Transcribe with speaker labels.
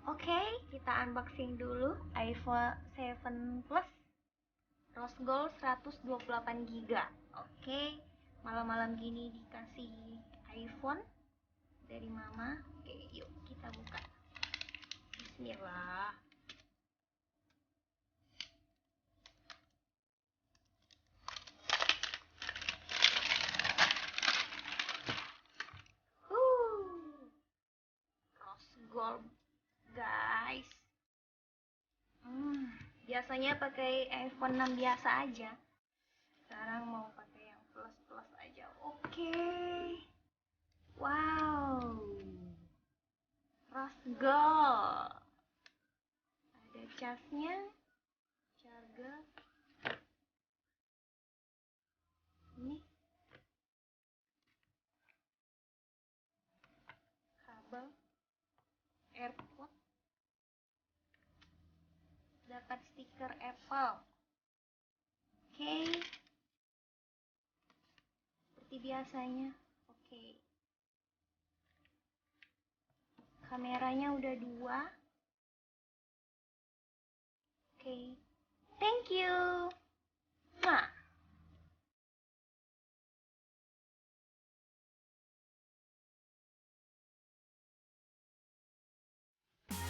Speaker 1: Oke, kita unboxing dulu iPhone 7 Plus RoseGold 128 GB. Oke, malam-malam gini dikasih iPhone dari mama. Oke, yuk kita buka. Bismillah. RoseGold, guys. Biasanya pakai iPhone 6 biasa aja. Sekarang mau pakai yang plus aja. Oke. Wow. RoseGold. Ada casnya, charger. Ini kabel, AirPod. Dapat stiker Apple. Oke. Seperti biasanya. Oke. Kameranya udah 2. Oke. Thank you. Nah.